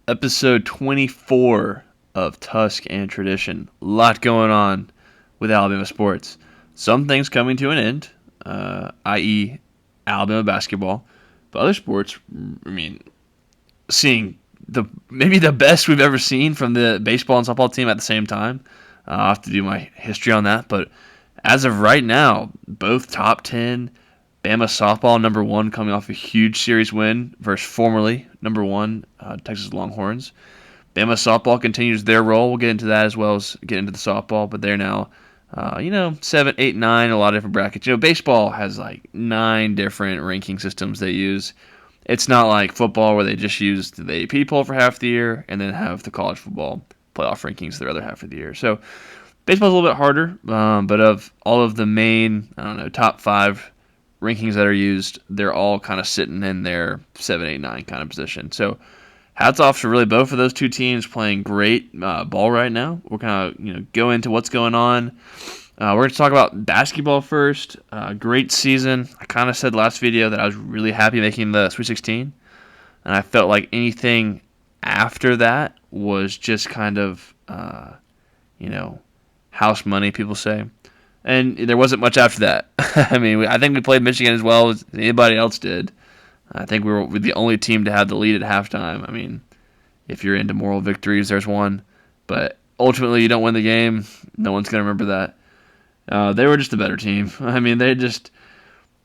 episode 24 of Tusk and Tradition. A lot going on with Alabama sports. Some things coming to an end, i.e., Alabama basketball. But other sports, seeing maybe the best we've ever seen from the baseball and softball team at the same time. I'll have to do my history on that. But as of right now, both top 10. Bama Softball, number 1, coming off a huge series win versus formerly number 1, Texas Longhorns. Bama Softball continues their role. We'll get into that as well as get into the softball, but they're now, 7, 8, 9, a lot of different brackets. Baseball has like 9 different ranking systems they use. It's not like football where they just use the AP poll for half the year and then have the college football playoff rankings the other half of the year. So baseball's a little bit harder, but of all of the main, top 5 rankings that are used, they're all kind of sitting in their 7, 8, 9 kind of position. So hats off to really both of those two teams playing great ball right now. We're kind of go into what's going on. We're going to talk about basketball first. Great season. I kind of said last video that I was really happy making the Sweet 16, and I felt like anything after that was just kind of house money, people say. And there wasn't much after that. I think we played Michigan as well as anybody else did. I think we were the only team to have the lead at halftime. If you're into moral victories, there's one. But ultimately, you don't win the game. No one's going to remember that. They were just a better team. They just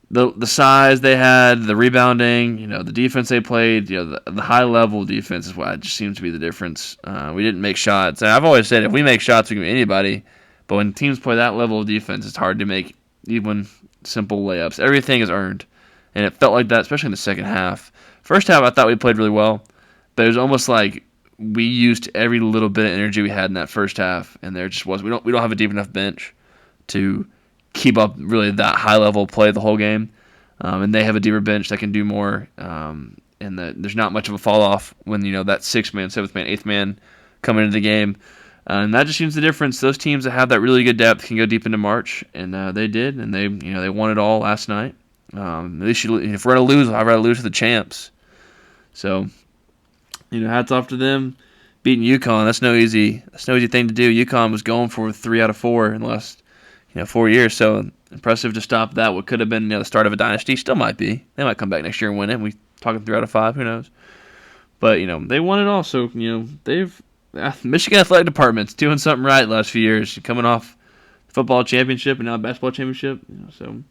the size they had, the rebounding, the defense they played, the high-level defense is what just seems to be the difference. We didn't make shots. And I've always said if we make shots, we can beat anybody. But when teams play that level of defense, it's hard to make even simple layups. Everything is earned, and it felt like that, especially in the second half. First half, I thought we played really well, but it was almost like we used every little bit of energy we had in that first half, and there just was. We don't have a deep enough bench to keep up really that high level play the whole game, and they have a deeper bench that can do more. And there's not much of a fall off when that 6th man, 7th man, 8th man come into the game. And that just seems the difference. Those teams that have that really good depth can go deep into March, and they did, and they won it all last night. At least if we're gonna lose, I'd rather lose to the champs. So, hats off to them beating UConn. That's no easy thing to do. UConn was going for 3 out of 4 in the last 4 years. So impressive to stop that. What could have been the start of a dynasty still might be. They might come back next year and win it. We talking 3 out of 5. Who knows? But they won it all. So they've. Michigan Athletic Department's doing something right the last few years, coming off the football championship and now the basketball championship. So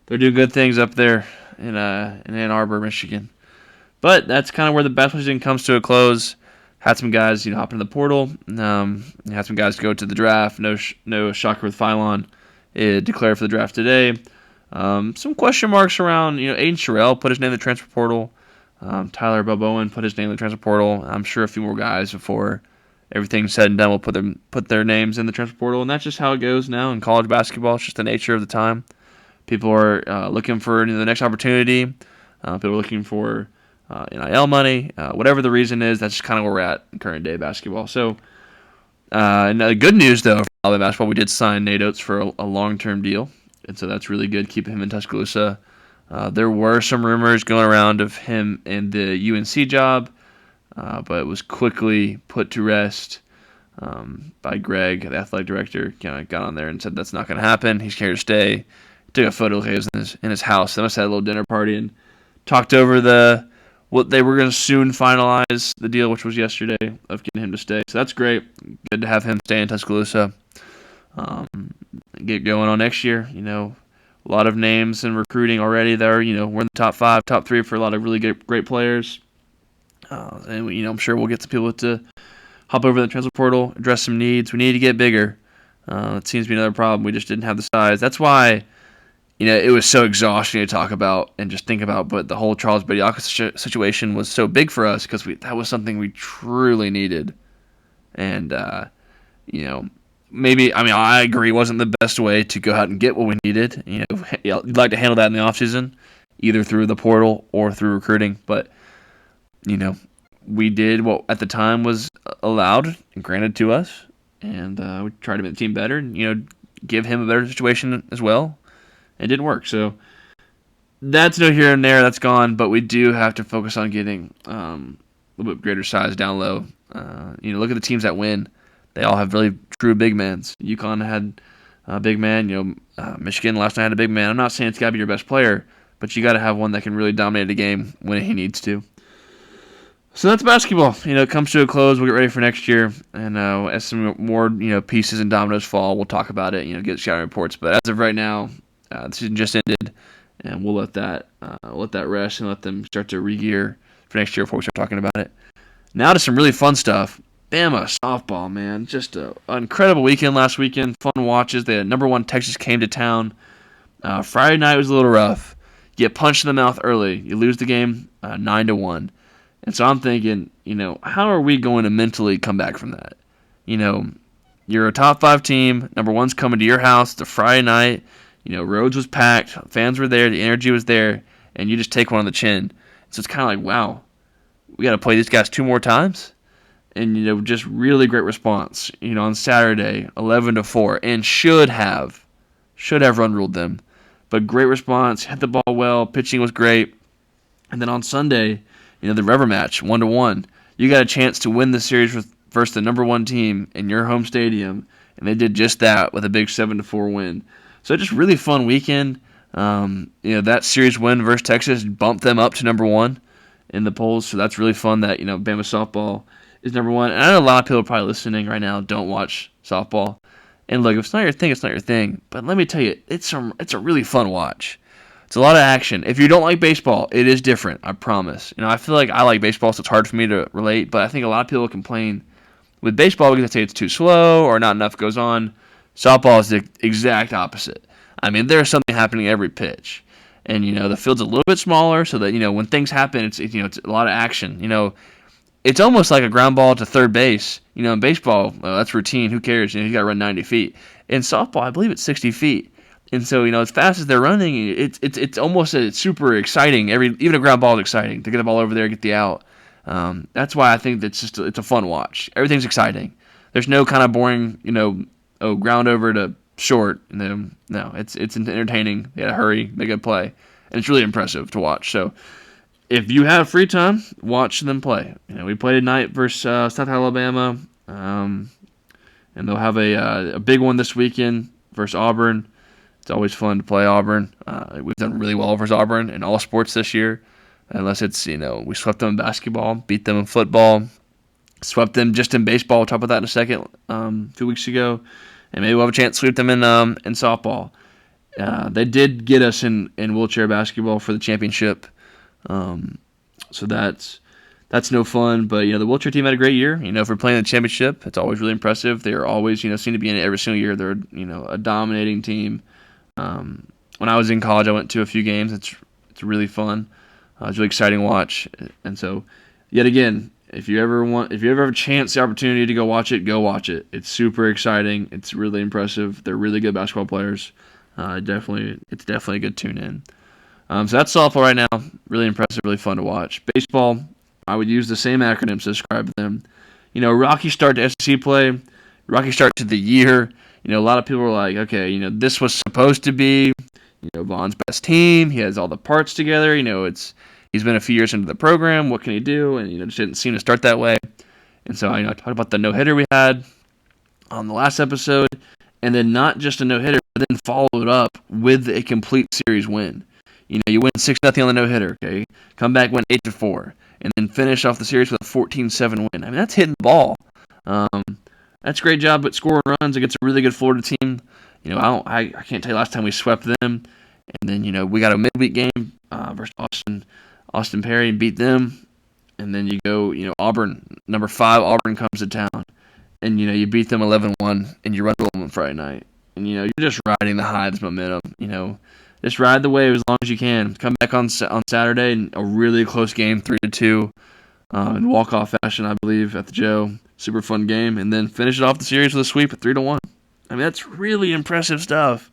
they're doing good things up there in Ann Arbor, Michigan. But that's kind of where the basketball season comes to a close. Had some guys hop into the portal. Had some guys go to the draft. No shocker with Phylon declared for the draft today. Some question marks around Aiden Sherrill put his name in the transfer portal. Tyler Bobowen put his name in the transfer portal. I'm sure a few more guys before everything's said and done will put their names in the transfer portal, and that's just how it goes now in college basketball. It's just the nature of the time. People are looking for the next opportunity. People are looking for NIL money. Whatever the reason is, that's just kind of where we're at in current day basketball. So, and the good news though for Alabama basketball, we did sign Nate Oates for a long-term deal, and so that's really good. Keeping him in Tuscaloosa. There were some rumors going around of him in the UNC job, but it was quickly put to rest by Greg, the athletic director. Kind of got on there and said that's not going to happen. He's here to stay. He took a photo of his in his house. They must have had a little dinner party and talked over what they were going to soon finalize the deal, which was yesterday, of getting him to stay. So that's great. Good to have him stay in Tuscaloosa. Get going on next year. A lot of names in recruiting already there. We're in the top 5, top 3 for a lot of really great players. And I'm sure we'll get some people to hop over the transfer portal, address some needs. We need to get bigger. It seems to be another problem. We just didn't have the size. That's why, it was so exhausting to talk about and just think about. But the whole Charles Bediako situation was so big for us because that was something we truly needed. And, maybe, I agree, it wasn't the best way to go out and get what we needed. You'd like to handle that in the offseason, either through the portal or through recruiting. But, we did what at the time was allowed and granted to us, and we tried to make the team better and, give him a better situation as well. It didn't work. So that's no here and there. That's gone. But we do have to focus on getting little bit greater size down low. Look at the teams that win. They all have really true big men. UConn had a big man. Michigan last night had a big man. I'm not saying it's got to be your best player, but you got to have one that can really dominate a game when he needs to. So that's basketball. It comes to a close. We'll get ready for next year, and as some more pieces and dominoes fall, we'll talk about it. Get scouting reports. But as of right now, the season just ended, and we'll let that rest and let them start to re-gear for next year before we start talking about it. Now to some really fun stuff. Bama softball, man, just an incredible weekend last weekend. Fun watches. The number 1 Texas came to town. Friday night was a little rough. You get punched in the mouth early. You lose the game 9-1. And so I'm thinking, how are we going to mentally come back from that? You're a top 5 team. Number 1's coming to your house. It's a Friday night. Rhodes was packed. Fans were there. The energy was there. And you just take one on the chin. So it's kind of like, wow, we got to play these guys 2 more times? And, just really great response. On Saturday, 11-4. And should have run ruled them. But great response. Hit the ball well. Pitching was great. And then on Sunday, the rubber match, 1-1. You got a chance to win the series versus the number 1 team in your home stadium, and they did just that with a big 7-4 win. So just really fun weekend. That series win versus Texas bumped them up to number 1 in the polls. So that's really fun that Bama softball is number 1. And I know a lot of people probably listening right now don't watch softball. And look, if it's not your thing, it's not your thing. But let me tell you, it's a really fun watch. It's a lot of action. If you don't like baseball, it is different, I promise. I feel like I like baseball, so it's hard for me to relate, but I think a lot of people complain with baseball because they say it's too slow or not enough goes on. Softball is the exact opposite. There's something happening every pitch. And, the field's a little bit smaller so that, when things happen, it's a lot of action. It's almost like a ground ball to third base. In baseball, that's routine. Who cares? You got to run 90 feet. In softball, I believe it's 60 feet. And so, as fast as they're running, it's almost super exciting. Even a ground ball is exciting to get the ball over there, get the out. That's why I think it's a fun watch. Everything's exciting. There's no kind of boring, ground over to short. No, it's entertaining. They got to hurry, make a play, and it's really impressive to watch. So, if you have free time, watch them play. We played tonight versus South Alabama, and they'll have a big one this weekend versus Auburn. It's always fun to play Auburn. We've done really well versus Auburn in all sports this year, unless it's, we swept them in basketball, beat them in football, swept them just in baseball. We'll talk about that in a second, a few weeks ago, and maybe we'll have a chance to sweep them in softball. They did get us in wheelchair basketball for the championship, so that's no fun. But, the wheelchair team had a great year. If we're playing the championship, it's always really impressive. They are always, seem to be in it every single year. They're, a dominating team. When I was in college, I went to a few games. It's really fun. It's really exciting to watch. And so, yet again, if you ever have a chance, the opportunity to go watch it, go watch it. It's super exciting. It's really impressive. They're really good basketball players. It's definitely a good tune in. So that's softball right now. Really impressive, really fun to watch. Baseball, I would use the same acronyms to describe them. Rocky start to SEC play, rocky start to the year. A lot of people are like, okay, this was supposed to be, Vaughn's best team. He has all the parts together. He's been a few years into the program. What can he do? And, just didn't seem to start that way. And so, I talked about the no-hitter we had on the last episode. And then not just a no-hitter, but then followed it up with a complete series win. You win 6-0 on the no-hitter, okay? Come back, win 8-4. And then finish off the series with a 14-7 win. That's hitting the ball. That's a great job at scoring runs against a really good Florida team. I can't tell you last time we swept them. And then, we got a midweek game versus Austin Perry and beat them. And then you go, Auburn, number 5, Auburn comes to town. And, you beat them 11-1 and you run them on Friday night. And, you're just riding the high of this momentum. Just ride the wave as long as you can. Come back on Saturday and a really close game, 3-2. In walk-off fashion, I believe, at the Joe. Super fun game. And then finish it off the series with a sweep at 3-1. That's really impressive stuff.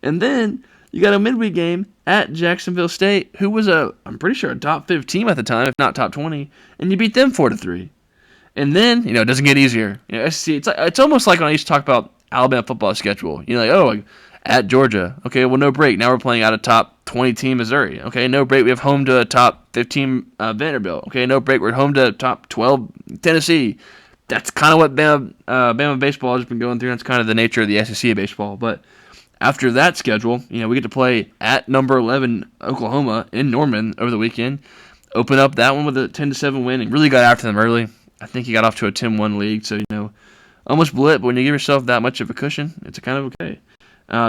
And then you got a midweek game at Jacksonville State, who was I'm pretty sure, a top 5 team at the time, if not top 20. And you beat them 4-3. And then, it doesn't get easier. SEC, it's almost like when I used to talk about Alabama football schedule. at Georgia. Okay, well, no break. Now we're playing at a top 20 team, Missouri. Okay, no break. We have home to a top 15 Vanderbilt. Okay, no break. We're home to top 12 Tennessee. That's kind of what Bama baseball has been going through. That's kind of the nature of the SEC baseball. But after that schedule, we get to play at number 11 Oklahoma in Norman over the weekend. Open up that one with a 10-7 win and really got after them early. I think he got off to a 10-1 lead, so almost blew it. But when you give yourself that much of a cushion, it's kind of okay.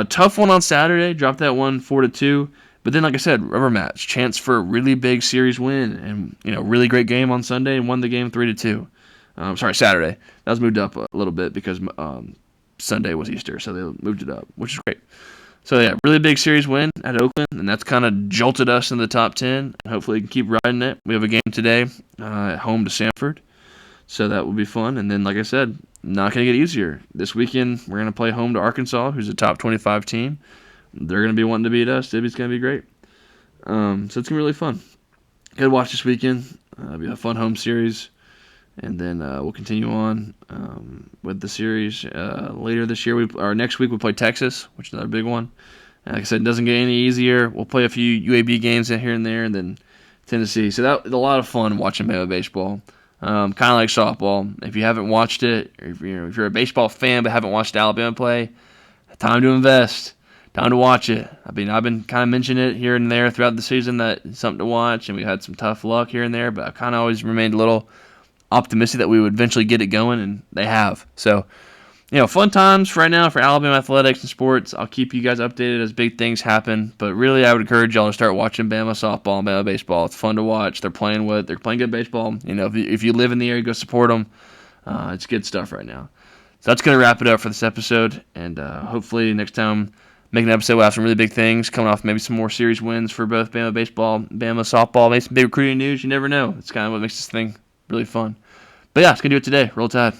Tough one on Saturday. Dropped that one 4-2. But then, like I said, rubber match, chance for a really big series win, and really great game on Sunday and won the game 3-2. Saturday. That was moved up a little bit because Sunday was Easter, so they moved it up, which is great. So yeah, really big series win at Oakland, and that's kind of jolted us in the top 10. And hopefully, we can keep riding it. We have a game today at home to Sanford, so that will be fun. And then, like I said, not going to get easier. This weekend, we're going to play home to Arkansas, who's a top 25 team. They're going to be wanting to beat us. It's going to be great. So it's going to be really fun. Good watch this weekend. It'll be a fun home series. And then we'll continue on with the series later this year. Next week, we'll play Texas, which is another big one. And like I said, it doesn't get any easier. We'll play a few UAB games in here and there, and then Tennessee. So that was a lot of fun watching Bama baseball. Kind of like softball. If you haven't watched it, or if you're a baseball fan but haven't watched Alabama play, time to invest. Time to watch it. I've been kind of mentioning it here and there throughout the season that it's something to watch, and we had some tough luck here and there, but I've kind of always remained a little optimistic that we would eventually get it going, and they have. So, fun times right now for Alabama athletics and sports. I'll keep you guys updated as big things happen, but really I would encourage y'all to start watching Bama softball and Bama baseball. It's fun to watch. They're playing good baseball. If you live in the area, go support them. It's good stuff right now. So that's going to wrap it up for this episode, and hopefully next time make an episode. We'll have some really big things coming off, maybe some more series wins for both Bama baseball, Bama softball, maybe some big recruiting news. You never know. It's kind of what makes this thing really fun. But yeah, it's going to do it today. Roll Tide.